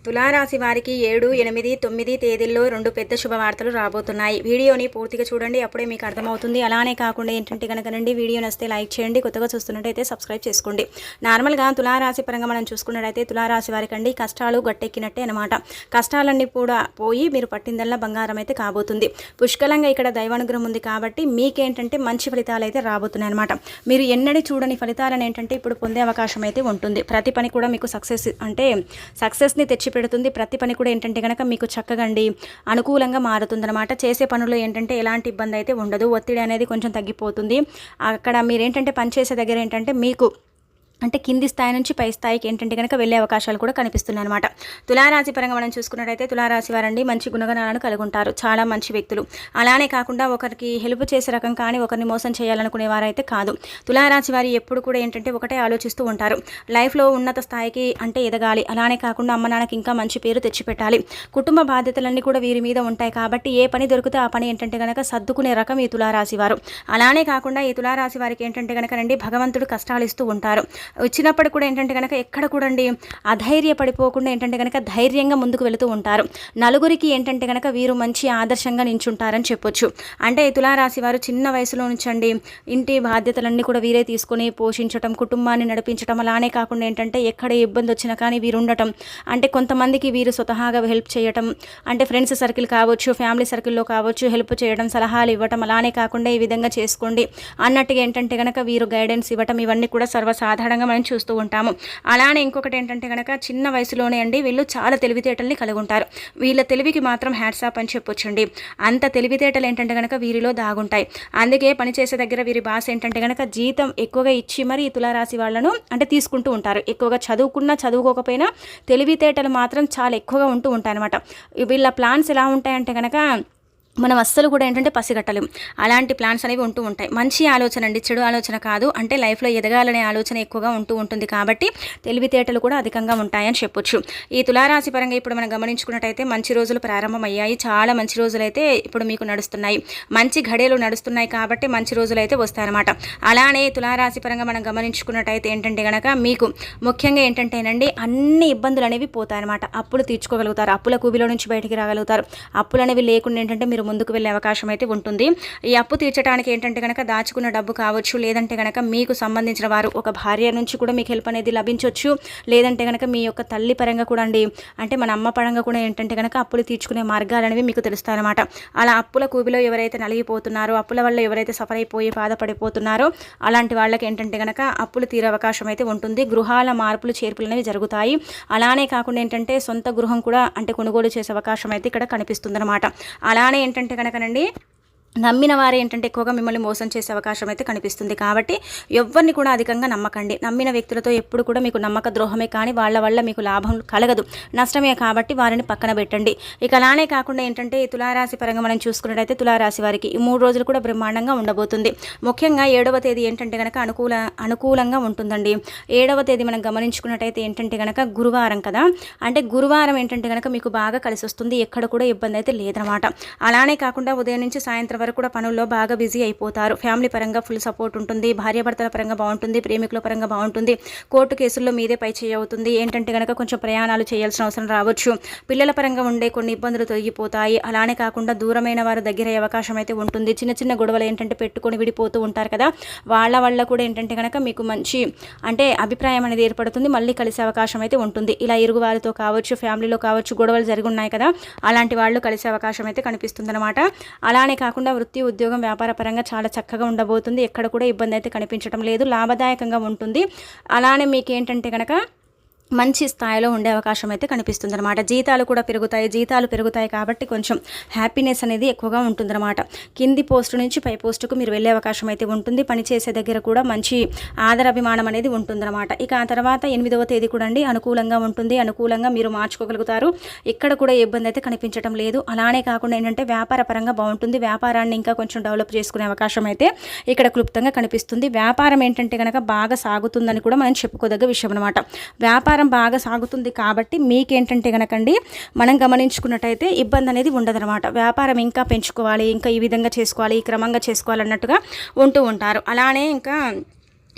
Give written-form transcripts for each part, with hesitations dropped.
తులారాశి వారికి 7, 8, 9 తేదీల్లో 2 పెద్ద శుభవార్తలు రాబోతున్నాయి. వీడియోని పూర్తిగా చూడండి, అప్పుడే మీకు అర్థమవుతుంది. అలానే కాకుండా ఏంటంటే కనుక వీడియో నచ్చితే లైక్ చేయండి, కొత్తగా చూస్తున్నట్టయితే సబ్స్క్రైబ్ చేసుకోండి. నార్మల్గా తులారాశి పరంగా మనం చూసుకున్నట్టయితే తులారాశి వారికి కష్టాలు గట్టెక్కినట్టే అనమాట. కష్టాలన్నీ కూడా పోయి మీరు పట్టిందల్లా బంగారం అయితే కాబోతుంది. పుష్కలంగా ఇక్కడ దైవానుగ్రహం ఉంది కాబట్టి మీకేంటంటే మంచి ఫలితాలు అయితే రాబోతున్నాయి అనమాట. మీరు ఎన్నడూ చూడని ఫలితాలను ఏంటంటే ఇప్పుడు పొందే అవకాశం అయితే ఉంటుంది. ప్రతి పని కూడా మీకు సక్సెస్ని తెచ్చి పెడుతుంది. ప్రతి పని కూడా ఏంటంటే కనుక మీకు చక్కగా అనుకూలంగా మారుతుందన్నమాట. చేసే పనులు ఏంటంటే ఎలాంటి ఇబ్బంది అయితే ఉండదు. ఒత్తిడి అనేది కొంచెం తగ్గిపోతుంది. అక్కడ మీరు ఏంటంటే పనిచేసే దగ్గర ఏంటంటే మీకు అంటే కింది స్థాయి నుంచి పై స్థాయికి ఏంటంటే కనుక వెళ్ళే అవకాశాలు కూడా కనిపిస్తున్నాయి అనమాట. తులారాశి పరంగా మనం చూసుకున్నట్టయితే తులారాశి వారండి మంచి గుణగణాలను కలిగి ఉంటారు. చాలా మంచి వ్యక్తులు. అలానే కాకుండా ఒకరికి హెల్ప్ చేసే రకం కానీ ఒకరిని మోసం చేయాలనుకునే వారైతే కాదు. తులారాశి వారి ఎప్పుడు కూడా ఏంటంటే ఒకటే ఆలోచిస్తూ ఉంటారు. లైఫ్లో ఉన్నత స్థాయికి అంటే ఎదగాలి. అలానే కాకుండా అమ్మ నాన్నకి ఇంకా మంచి పేరు తెచ్చిపెట్టాలి. కుటుంబ బాధ్యతలన్నీ కూడా వీరి మీద ఉంటాయి కాబట్టి ఏ పని దొరికితే ఆ పని ఏంటంటే కనుక సర్దుకునే రకం ఈ తులారాశి వారు. అలానే కాకుండా ఈ తులారాశి వారికి ఏంటంటే కనుక భగవంతుడు కష్టాలు ఇస్తూ ఉంటారు. వచ్చినప్పుడు కూడా ఏంటంటే కనుక ఎక్కడ కూడా అధైర్యపడిపోకుండా ఏంటంటే కనుక ధైర్యంగా ముందుకు వెళుతూ ఉంటారు. నలుగురికి ఏంటంటే కనుక వీరు మంచి ఆదర్శంగా నించుంటారని చెప్పొచ్చు. అంటే తులారాశి వారు చిన్న వయసులో నుంచి ఇంటి బాధ్యతలన్నీ కూడా వీరే తీసుకొని పోషించడం, కుటుంబాన్ని నడిపించడం, అలానే కాకుండా ఏంటంటే ఎక్కడ ఇబ్బంది వచ్చినా కానీ వీరు ఉండటం, అంటే కొంతమందికి వీరు స్వతహాగా హెల్ప్ చేయటం, అంటే ఫ్రెండ్స్ సర్కిల్ కావచ్చు, ఫ్యామిలీ సర్కిల్లో కావచ్చు, హెల్ప్ చేయడం, సలహాలు ఇవ్వటం, అలానే కాకుండా ఈ విధంగా చేసుకోండి అన్నట్టుగా ఏంటంటే కనుక వీరు గైడెన్స్ ఇవ్వటం, ఇవన్నీ కూడా సర్వసాధారణంగా మనం చూస్తూ ఉంటాము. అలానే ఇంకొకటి ఏంటంటే కనుక చిన్న వయసులోనే వీళ్ళు చాలా తెలివితేటల్ని కలిగి ఉంటారు. వీళ్ళ తెలివికి మాత్రం హ్యాట్స్ ఆఫ్ అని చెప్పొచ్చండి. అంత తెలివితేటలు ఏంటంటే కనుక వీరిలో దాగుంటాయి. అందుకే పనిచేసే దగ్గర వీరి బాస్ ఏంటంటే కనుక జీతం ఎక్కువగా ఇచ్చి మరి తులారాశి వాళ్ళను అంటే తీసుకుంటూ ఉంటారు. ఎక్కువగా చదువుకున్నా చదువుకోకపోయినా తెలివితేటలు మాత్రం చాలా ఎక్కువగా ఉంటూ ఉంటాయి అనమాట. వీళ్ళ ప్లాన్స్ ఎలా ఉంటాయంటే కనుక మనం అస్సలు కూడా ఏంటంటే పసిగట్టలేం. అలాంటి ప్లాన్స్ అనేవి ఉంటూ ఉంటాయి. మంచి ఆలోచన అండి, చెడు ఆలోచన కాదు. అంటే లైఫ్లో ఎదగాలనే ఆలోచన ఎక్కువగా ఉంటూ ఉంటుంది కాబట్టి తెలివితేటలు కూడా అధికంగా ఉంటాయని చెప్పొచ్చు. ఈ తులారాశి పరంగా ఇప్పుడు మనం గమనించుకున్నట్టయితే మంచి రోజులు ప్రారంభమయ్యాయి. చాలా మంచి రోజులు అయితే ఇప్పుడు మీకు నడుస్తున్నాయి. మంచి ఘడియలు నడుస్తున్నాయి కాబట్టి మంచి రోజులు అయితే వస్తాయన్నమాట. అలానే తులారాశి పరంగా మనం గమనించుకున్నట్టయితే ఏంటంటే కనుక మీకు ముఖ్యంగా ఏంటంటేనండి అన్ని ఇబ్బందులు అనేవి పోతాయన్నమాట. అప్పులు తీర్చుకోగలుగుతారు. అప్పుల కూబిలో నుంచి బయటికి రాగలుగుతారు. అప్పులు అనేవి లేకుండా ఏంటంటే మీరు ముందుకు వెళ్ళే అవకాశం అయితే ఉంటుంది. ఈ అప్పు తీర్చడానికి ఏంటంటే కనుక దాచుకున్న డబ్బు కావచ్చు, లేదంటే కనుక మీకు సంబంధించిన వారు ఒక భార్య నుంచి కూడా మీకు హెల్ప్ అనేది లభించవచ్చు. లేదంటే కనుక మీ యొక్క తల్లి పరంగా కూడా అంటే మన అమ్మ పరంగా కూడా ఏంటంటే కనుక అప్పులు తీర్చుకునే మార్గాలు అనేవి మీకు తెలుస్తాయన్నమాట. అలా అప్పుల కూబిలో ఎవరైతే నలిగిపోతున్నారో, అప్పుల వల్ల ఎవరైతే సఫర్ అయిపోయి బాధపడిపోతున్నారో అలాంటి వాళ్ళకి ఏంటంటే కనుక అప్పులు తీరే అవకాశం అయితే ఉంటుంది. గృహాల మార్పులు చేర్పులు అనేవి జరుగుతాయి. అలానే కాకుండా ఏంటంటే సొంత గృహం కూడా అంటే కొనుగోలు చేసే అవకాశం అయితే ఇక్కడ కనిపిస్తుందన్నమాట. అలానే ఏంటంటే కనుకనండి నమ్మిన వారు ఏంటంటే ఎక్కువగా మిమ్మల్ని మోసం చేసే అవకాశం అయితే కనిపిస్తుంది. కాబట్టి ఎవరిని కూడా అధికంగా నమ్మకండి. నమ్మిన వ్యక్తులతో ఎప్పుడు కూడా మీకు నమ్మక ద్రోహమే కానీ వాళ్ళ వల్ల మీకు లాభం కలగదు, నష్టమే. కాబట్టి వారిని పక్కన పెట్టండి. ఇక అలానే కాకుండా ఏంటంటే ఈ తులారాశి పరంగా మనం చూసుకున్నట్టయితే తులారాశి వారికి ఈ 3 రోజులు కూడా బ్రహ్మాండంగా ఉండబోతుంది. ముఖ్యంగా 7వ తేదీ ఏంటంటే కనుక అనుకూలంగా ఉంటుందండి. 7వ తేదీ మనం గమనించుకున్నట్టయితే ఏంటంటే కనుక గురువారం కదా, అంటే గురువారం ఏంటంటే కనుక మీకు బాగా కలిసి వస్తుంది. ఎక్కడ కూడా ఇబ్బంది అయితే లేదనమాట. అలానే కాకుండా ఉదయం నుంచి సాయంత్రం వరకు కూడా పనుల్లో బాగా బిజీ అయిపోతారు. ఫ్యామిలీ పరంగా ఫుల్ సపోర్ట్ ఉంటుంది. భార్యాభర్తల పరంగా బాగుంటుంది. ప్రేమికుల పరంగా బాగుంటుంది. కోర్టు కేసుల్లో మీదే పై చేయి అవుతుంది. ఏంటంటే కనుక కొంచెం ప్రయాణాలు చేయాల్సిన అవసరం రావచ్చు. పిల్లల పరంగా ఉండే కొన్ని ఇబ్బందులు తొలగిపోతాయి. అలానే కాకుండా దూరమైన వారు దగ్గర అయ్యే అవకాశం అయితే ఉంటుంది. చిన్న చిన్న గొడవలు ఏంటంటే పెట్టుకొని విడిపోతూ ఉంటారు కదా, వాళ్ళ వల్ల కూడా ఏంటంటే కనుక మీకు మంచి అంటే అభిప్రాయం అనేది ఏర్పడుతుంది. మళ్ళీ కలిసే అవకాశం అయితే ఉంటుంది. ఇలా ఇరుగు వారితో కావచ్చు, ఫ్యామిలీలో కావచ్చు గొడవలు జరిగి ఉన్నాయి కదా, అలాంటి వాళ్ళు కలిసే అవకాశం అయితే కనిపిస్తుంది అనమాట. అలానే కాకుండా వృత్తి, ఉద్యోగం, వ్యాపార పరంగా చాలా చక్కగా ఉండబోతుంది. ఎక్కడ కూడా ఇబ్బంది అయితే కనిపించడం లేదు. లాభదాయకంగా ఉంటుంది. అలానే మీకు ఏంటంటే కనుక మంచి స్థాయిలో ఉండే అవకాశం అయితే కనిపిస్తుంది అనమాట. జీతాలు కూడా పెరుగుతాయి కాబట్టి కొంచెం హ్యాపీనెస్ అనేది ఎక్కువగా ఉంటుందన్నమాట. కింది పోస్టు నుంచి పై పోస్టుకు మీరు వెళ్ళే అవకాశం అయితే ఉంటుంది. పనిచేసే దగ్గర కూడా మంచి ఆదరాభిమానం అనేది ఉంటుందన్నమాట. ఇక ఆ తర్వాత 8వ తేదీ కూడా అనుకూలంగా ఉంటుంది. అనుకూలంగా మీరు మార్చుకోగలుగుతారు. ఇక్కడ కూడా ఇబ్బంది అయితే కనిపించడం లేదు. అలానే కాకుండా ఏంటంటే వ్యాపార పరంగా బాగుంటుంది. వ్యాపారాన్ని ఇంకా కొంచెం డెవలప్ చేసుకునే అవకాశం అయితే ఇక్కడ క్లుప్తంగా కనిపిస్తుంది. వ్యాపారం ఏంటంటే కనుక బాగా సాగుతుందని కూడా మనం చెప్పుకోదగ్గ విషయం అనమాట. వ్యాపారం బాగా సాగుతుంది కాబట్టి మీకేంటంటే కనుకండి మనం గమనించుకున్నట్టయితే ఇబ్బంది అనేది ఉండదన్నమాట. వ్యాపారం ఇంకా పెంచుకోవాలి, ఇంకా ఈ విధంగా చేసుకోవాలి, ఈ క్రమంగా చేసుకోవాలన్నట్టుగా ఉంటూ ఉంటారు. అలానే ఇంకా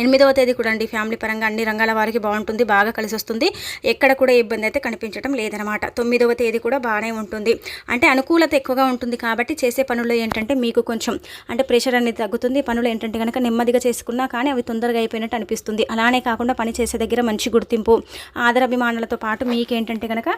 8వ తేదీ కూడా అండి ఫ్యామిలీ పరంగా అన్ని రంగాల వారికి బాగుంటుంది, బాగా కలిసి వస్తుంది, ఎక్కడ కూడా ఇబ్బంది అయితే కనిపించడం లేదనమాట. 9వ తేదీ కూడా బాగానే ఉంటుంది, అంటే అనుకూలత ఎక్కువగా ఉంటుంది కాబట్టి చేసే పనులు ఏంటంటే మీకు కొంచెం అంటే ప్రెషర్ అనేది తగ్గుతుంది. పనులు ఏంటంటే కనుక నెమ్మదిగా చేసుకున్నా కానీ అవి తొందరగా అయిపోయినట్టు అనిపిస్తుంది. అలానే కాకుండా పని చేసే దగ్గర మంచి గుర్తింపు, ఆదరాభిమానాలతో పాటు మీకేంటంటే కనుక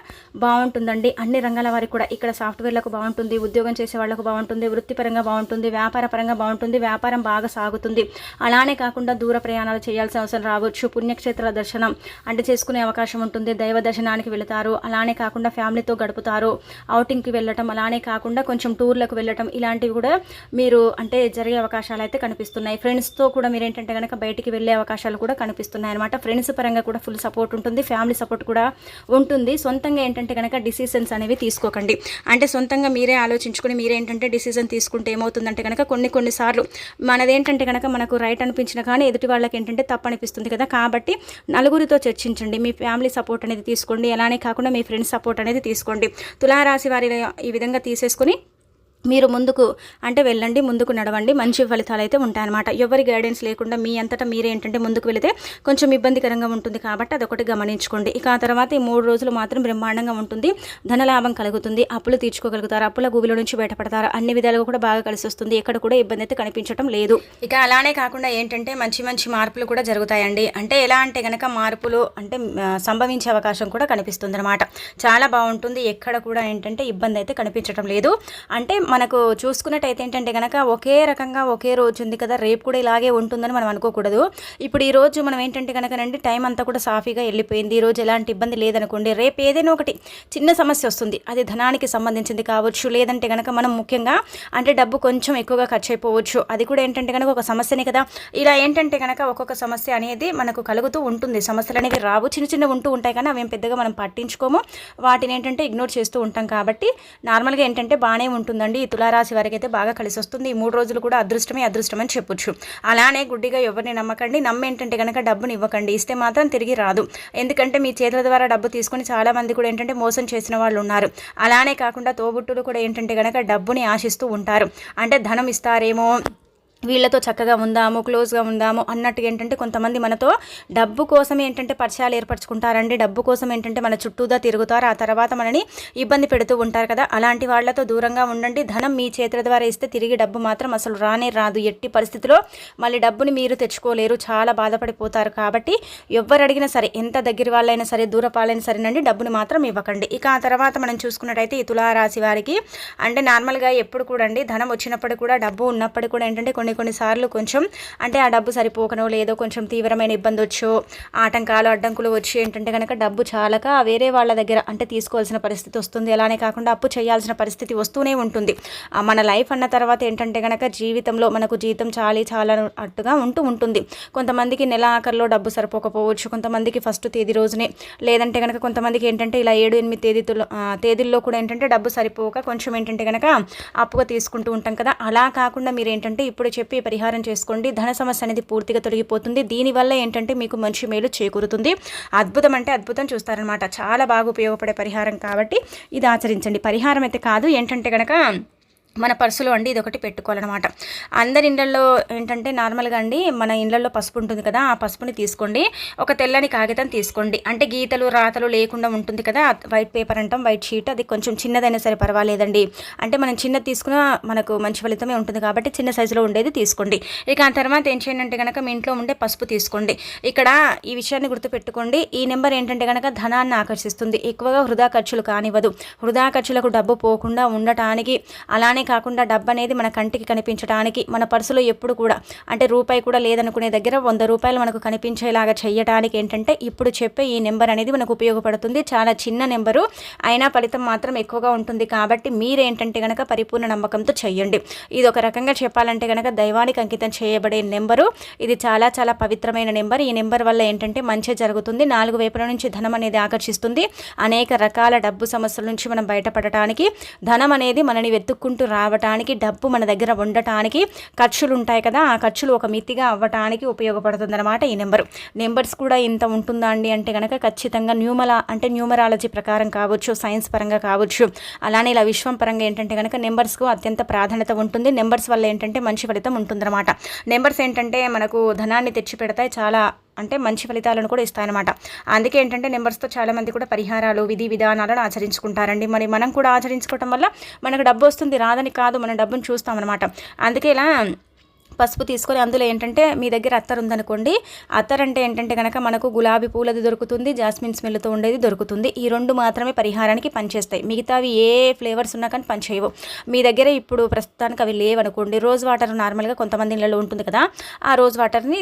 బాగుంటుందండి. అన్ని రంగాల వారికి కూడా ఇక్కడ సాఫ్ట్వేర్లకు బాగుంటుంది, ఉద్యోగం చేసే వాళ్ళకు బాగుంటుంది, వృత్తిపరంగా బాగుంటుంది, వ్యాపార పరంగా బాగుంటుంది, వ్యాపారం బాగా సాగుతుంది. అలానే కాకుండా దూర ప్రయాణాలు చేయాల్సిన అవసరం రావచ్చు, పుణ్యక్షేత్రాల దర్శనం అంటే చేసుకునే అవకాశం ఉంటుంది, దైవ దర్శనానికి వెళతారు. అలానే కాకుండా ఫ్యామిలీతో గడుపుతారు, ఔటింగ్కి వెళ్ళటం, అలానే కాకుండా కొంచెం టూర్లకు వెళ్ళటం, ఇలాంటివి కూడా మీరు అంటే జరిగే అవకాశాలు అయితే కనిపిస్తున్నాయి. ఫ్రెండ్స్తో కూడా మీరు ఏంటంటే కనుక బయటికి వెళ్ళే అవకాశాలు కూడా కనిపిస్తున్నాయి అనమాట. ఫ్రెండ్స్ పరంగా కూడా ఫుల్ సపోర్ట్ ఉంటుంది, ఫ్యామిలీ సపోర్ట్ కూడా ఉంటుంది. సొంతంగా ఏంటంటే కనుక డిసిషన్స్ అనేవి తీసుకోకండి, అంటే సొంతంగా మీరే ఆలోచించుకొని మీరేంటంటే డిసిజన్ తీసుకుంటే ఏమవుతుందంటే కనుక కొన్నిసార్లు మనదేంటంటే కనుక మనకు రైట్ అనిపించిన కానీ ఎదుటి వాళ్ళకి ఏంటంటే తప్పు అనిపిస్తుంది కదా. కాబట్టి నలుగురితో చర్చించండి, మీ ఫ్యామిలీ సపోర్ట్ అనేది తీసుకోండి, అలానే కాకుండా మీ ఫ్రెండ్స్ సపోర్ట్ అనేది తీసుకోండి. తులారాశి వారి ఈ విధంగా తీసేసుకుని మీరు ముందుకు అంటే వెళ్ళండి, ముందుకు నడవండి, మంచి ఫలితాలు అయితే ఉంటాయన్నమాట. ఎవరి గైడెన్స్ లేకుండా మీ అంతటా మీరే ఏంటంటే ముందుకు వెళితే కొంచెం ఇబ్బందికరంగా ఉంటుంది కాబట్టి అదొకటి గమనించుకోండి. ఇక ఆ తర్వాత ఈ 3 రోజులు మాత్రం బ్రహ్మాండంగా ఉంటుంది, ధనలాభం కలుగుతుంది, అప్పులు తీర్చుకోగలుగుతారు, అప్పుల గుబిలో నుంచి బయటపడతారు, అన్ని విధాలుగా కూడా బాగా కలిసి వస్తుంది, ఎక్కడ కూడా ఇబ్బంది అయితే కనిపించడం లేదు. ఇక అలానే కాకుండా ఏంటంటే మంచి మార్పులు కూడా జరుగుతాయండి. అంటే ఎలా అంటే కనుక మార్పులు అంటే సంభవించే అవకాశం కూడా కనిపిస్తుంది అనమాట. చాలా బాగుంటుంది, ఎక్కడ కూడా ఏంటంటే ఇబ్బంది అయితే కనిపించడం లేదు. అంటే మనకు చూసుకున్నట్టయితే ఏంటంటే కనుక ఒకే రకంగా ఒకే రోజు ఉంది కదా, రేపు కూడా ఇలాగే ఉంటుందని మనం అనుకోకూడదు. ఇప్పుడు ఈ రోజు మనం ఏంటంటే కనుకనండి టైం అంతా కూడా సాఫీగా వెళ్ళిపోయింది, ఈ రోజు ఎలాంటి ఇబ్బంది లేదనుకోండి, రేపు ఏదైనా ఒకటి చిన్న సమస్య వస్తుంది, అది ధనానికి సంబంధించింది కావచ్చు, లేదంటే కనుక మనం ముఖ్యంగా అంటే డబ్బు కొంచెం ఎక్కువగా ఖర్చు అయిపోవచ్చు, అది కూడా ఏంటంటే కనుక ఒక సమస్యనే కదా. ఇలా ఏంటంటే కనుక ఒక్కొక్క సమస్య అనేది మనకు కలుగుతూ ఉంటుంది, సమస్యలు అనేవి రావు, చిన్న ఉంటూ ఉంటాయి కానీ అవేం పెద్దగా మనం పట్టించుకోము, వాటిని ఏంటంటే ఇగ్నోర్ చేస్తూ ఉంటాం. కాబట్టి నార్మల్గా ఏంటంటే బాగానే ఉంటుందండి. ఈ తులారాశి వారికి అయితే బాగా కలిసి వస్తుంది. ఈ 3 రోజులు కూడా అదృష్టం అని చెప్పొచ్చు. అలానే గుడ్డిగా ఎవరిని నమ్మకండి, నమ్మేంటంటే కనుక డబ్బుని ఇవ్వకండి, ఇస్తే మాత్రం తిరిగి రాదు. ఎందుకంటే మీ చేతుల ద్వారా డబ్బు తీసుకొని చాలా మంది కూడా ఏంటంటే మోసం చేసిన వాళ్ళు ఉన్నారు. అలానే కాకుండా తోబుట్టులు కూడా ఏంటంటే కనుక డబ్బుని ఆశిస్తూ ఉంటారు, అంటే ధనం ఇస్తారేమో, వీళ్ళతో చక్కగా ఉందాము, క్లోజ్గా ఉందాము అన్నట్టుగా ఏంటంటే కొంతమంది మనతో డబ్బు కోసం ఏంటంటే పరిచయాలు ఏర్పరచుకుంటారండి, డబ్బు కోసం ఏంటంటే మన చుట్టూదా తిరుగుతారు, ఆ తర్వాత మనని ఇబ్బంది పెడుతూ ఉంటారు కదా. అలాంటి వాళ్ళతో దూరంగా ఉండండి. ధనం మీ చేతుల ద్వారా ఇస్తే తిరిగి డబ్బు మాత్రం అసలు రానే రాదు, ఎట్టి పరిస్థితిలో మళ్ళీ డబ్బుని మీరు తెచ్చుకోలేరు, చాలా బాధపడిపోతారు. కాబట్టి ఎవరు అడిగినా సరే, ఎంత దగ్గర వాళ్ళైనా సరే, దూరపాలైనా సరేనండి, డబ్బుని మాత్రం ఇవ్వకండి. ఇక ఆ తర్వాత మనం చూసుకున్నట్టయితే ఈ తులారాశి వారికి అంటే నార్మల్గా ఎప్పుడు కూడా అండి ధనం వచ్చినప్పుడు కూడా డబ్బు ఉన్నప్పుడు కూడా ఏంటంటే కొన్నిసార్లు కొంచెం అంటే ఆ డబ్బు సరిపోకనో లేదో కొంచెం తీవ్రమైన ఇబ్బంది వచ్చో, ఆటంకాలు అడ్డంకులు వచ్చి ఏంటంటే కనుక డబ్బు చాలక వేరే వాళ్ళ దగ్గర అంటే తీసుకోవాల్సిన పరిస్థితి వస్తుంది. అలానే కాకుండా అప్పు చేయాల్సిన పరిస్థితి వస్తూనే ఉంటుంది. మన లైఫ్ అన్న తర్వాత ఏంటంటే కనుక జీవితంలో మనకు జీతం చాలా అట్టుగా ఉంటుంది. కొంతమందికి నెల ఆఖరిలో డబ్బు సరిపోకపోవచ్చు, కొంతమందికి ఫస్ట్ తేదీ రోజునే, లేదంటే కనుక కొంతమందికి ఏంటంటే ఇలా 7-8 తేదీల్లో కూడా ఏంటంటే డబ్బు సరిపోక కొంచెం ఏంటంటే కనుక అప్పుగా తీసుకుంటూ ఉంటాం కదా. అలా కాకుండా మీరు ఏంటంటే ఇప్పుడు చెప్పి పరిహారం చేసుకోండి, ధన సమస్య అనేది పూర్తిగా తొలగిపోతుంది. దీనివల్ల ఏంటంటే మీకు మంచి మేలు చేకూరుతుంది. అద్భుతం అంటే అద్భుతం చూస్తారనమాట. చాలా బాగా ఉపయోగపడే పరిహారం కాబట్టి ఇది ఆచరించండి. పరిహారం అయితే కాదు, ఏంటంటే కనుక మన పర్సులో అండి ఇది ఒకటి పెట్టుకోవాలన్నమాట. అందరి ఇళ్ళల్లో ఏంటంటే నార్మల్గా అండి మన ఇళ్ళల్లో పసుపు ఉంటుంది కదా, ఆ పసుపుని తీసుకోండి, ఒక తెల్లని కాగితం తీసుకోండి, అంటే గీతలు రాతలు లేకుండా ఉంటుంది కదా, వైట్ పేపర్ అంటాం, వైట్ షీట్, అది కొంచెం చిన్నదైనా సరే పర్వాలేదండి, అంటే మనం చిన్నది తీసుకున్నా మనకు మంచి ఫలితమే ఉంటుంది కాబట్టి చిన్న సైజులో ఉండేది తీసుకోండి. ఇక ఆ తర్వాత ఏం చేయండి అంటే కనుక మీ ఇంట్లో ఉండే పసుపు తీసుకోండి. ఇక్కడ ఈ విషయాన్ని గుర్తుపెట్టుకోండి, ఈ నెంబర్ ఏంటంటే కనుక ధనాన్ని ఆకర్షిస్తుంది, ఎక్కువగా వృధా ఖర్చులు కానివ్వదు, వృధా ఖర్చులకు డబ్బు పోకుండా ఉండటానికి, అలానే కాకుండా డబ్బు అనేది మన కంటికి కనిపించడానికి, మన పర్సులో ఎప్పుడు కూడా అంటే రూపాయి కూడా లేదనుకునే దగ్గర 100 రూపాయలు మనకు కనిపించేలాగా చేయడానికి ఏంటంటే ఇప్పుడు చెప్పే ఈ నెంబర్ అనేది మనకు ఉపయోగపడుతుంది. చాలా చిన్న నెంబరు అయినా ఫలితం మాత్రం ఎక్కువగా ఉంటుంది. కాబట్టి మీరేంటంటే కనుక పరిపూర్ణ నమ్మకంతో చెయ్యండి. ఇది ఒక రకంగా చెప్పాలంటే కనుక దైవానికి అంకితం చేయబడే నెంబరు. ఇది చాలా పవిత్రమైన నెంబర్. ఈ నెంబర్ వల్ల ఏంటంటే మంచి జరుగుతుంది, 4 వైపుల నుంచి ధనం అనేది ఆకర్షిస్తుంది, అనేక రకాల డబ్బు సమస్యల నుంచి మనం బయటపడటానికి, ధనం అనేది మనని వెతుక్కుంటూ రావటానికి, డబ్బు మన దగ్గర ఉండటానికి, ఖర్చులు ఉంటాయి కదా, ఆ ఖర్చులు ఒక మితిగా అవ్వటానికి ఉపయోగపడుతుంది అనమాట ఈ నెంబర్స్ కూడా ఇంత ఉంటుందా అండి అంటే కనుక ఖచ్చితంగా న్యూమరాలజీ ప్రకారం కావచ్చు, సైన్స్ పరంగా కావచ్చు, అలానే ఇలా విశ్వం పరంగా ఏంటంటే కనుక నెంబర్స్కు అత్యంత ప్రాధాన్యత ఉంటుంది. నెంబర్స్ వల్ల ఏంటంటే మంచి ఫలితం ఉంటుందన్నమాట. నెంబర్స్ ఏంటంటే మనకు ధనాన్ని తెచ్చి పెడతాయి, చాలా మంచి ఫలితాలను కూడా ఇస్తాయన్నమాట. అందుకే ఏంటంటే నెంబర్స్తో చాలామంది కూడా పరిహారాలు, విధి విధానాలను ఆచరించుకుంటారండి. మరి మనం కూడా ఆచరించుకోవటం వల్ల మనకు డబ్బు వస్తుంది, రాదని కాదు, మనం డబ్బును చూస్తామన్నమాట. అందుకే ఇలా పసుపు తీసుకొని అందులో ఏంటంటే మీ దగ్గర అత్తర్ ఉందనుకోండి, అత్తర్ అంటే ఏంటంటే కనుక మనకు గులాబీ పూలది దొరుకుతుంది, జాస్మిన్ స్మెల్తో ఉండేది దొరుకుతుంది. ఈ 2 మాత్రమే పరిహారానికి పనిచేస్తాయి. మిగతావి ఏ ఫ్లేవర్స్ ఉన్నా కానీ పనిచేయవు. మీ దగ్గర ఇప్పుడు ప్రస్తుతానికి అవి లేవనుకోండి, రోజ్ వాటర్ నార్మల్గా కొంతమంది ఇళ్ళలో ఉంటుంది కదా, ఆ రోజ్ వాటర్ని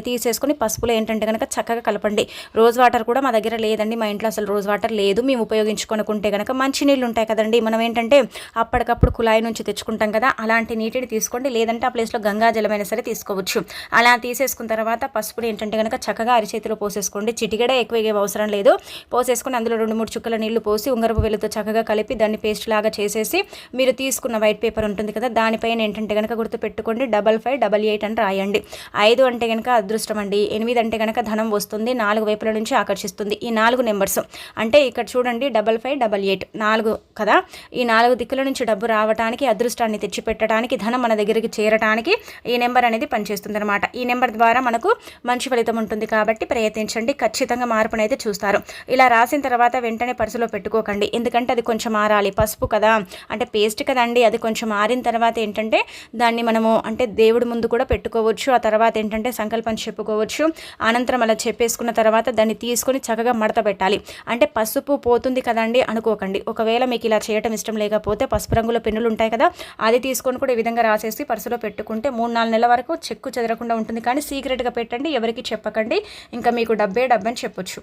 తీసేసుకొని పసుపులో ఏంటంటే కనుక చక్కగా కలపండి. రోజ్ వాటర్ కూడా మా దగ్గర లేదండి, మా ఇంట్లో అసలు రోజ్ వాటర్ లేదు, మేము ఉపయోగించుకొనుకుంటే కనుక మంచినీళ్ళు ఉంటాయి కదండి, మనం ఏంటంటే అప్పటికప్పుడు కుళాయి నుంచి తెచ్చుకుంటాం కదా, అలాంటి నీటిని తీసుకోండి. లేదంటే ఆ ప్లేస్లో గంగా జలమైనా సరే తీసుకోవచ్చు. అలా తీసేసుకున్న తర్వాత పసుపుని ఏంటంటే కనుక చక్కగా అరిచేతిలో పోసేసుకోండి. చిటికెడ ఎక్కువ అవసరం లేదు. పోసేసుకుని అందులో 2-3 చుక్కల నీళ్లు పోసి ఉంగరపు వేలుతో చక్కగా కలిపి దాన్ని పేస్ట్ లాగా చేసేసి మీరు తీసుకున్న వైట్ పేపర్ ఉంటుంది కదా, దానిపైన ఏంటంటే కనుక గుర్తుపెట్టుకోండి 5588 అని రాయండి. 5 అంటే కనుక అదృష్టం అండి, 8 అంటే కనుక ధనం వస్తుంది, 4 వైపుల నుంచి ఆకర్షిస్తుంది. ఈ 4 నెంబర్స్ అంటే ఇక్కడ చూడండి 5588 4 కదా, ఈ 4 దిక్కుల నుంచి డబ్బు రావడానికి, అదృష్టాన్ని తెచ్చిపెట్టడానికి, ధనం మన దగ్గరికి చేరడానికి ఈ నెంబర్ అనేది పనిచేస్తుంది అనమాట. ఈ నెంబర్ ద్వారా మనకు మంచి ఫలితం ఉంటుంది కాబట్టి ప్రయత్నించండి, ఖచ్చితంగా మార్పునైతే చూస్తారు. ఇలా రాసిన తర్వాత వెంటనే పర్సులో పెట్టుకోకండి, ఎందుకంటే అది కొంచెం ఆరాలి. పసుపు కదా అంటే పేస్ట్ కదండి, అది కొంచెం ఆరిన తర్వాత ఏంటంటే దాన్ని మనము అంటే దేవుడి ముందు కూడా పెట్టుకోవచ్చు. ఆ తర్వాత ఏంటంటే సంకల్పం చెప్పుకోవచ్చు. అనంతరం అలా చెప్పేసుకున్న తర్వాత దాన్ని తీసుకొని చక్కగా మడత పెట్టాలి. అంటే పసుపు పోతుంది కదండి అనుకోకండి. ఒకవేళ మీకు ఇలా చేయటం ఇష్టం లేకపోతే పసుపు రంగులో పెన్నులు ఉంటాయి కదా, అది తీసుకొని కూడా ఈ విధంగా రాసేసి పర్సులో పెట్టుకుంటే 3-4 నెలల వరకు చెక్కు చెదరకుండా ఉంటుంది. కానీ సీక్రెట్గా పెట్టండి, ఎవరికి చెప్పకండి, ఇంకా మీకు డబ్బే డబ్బని చెప్పొచ్చు.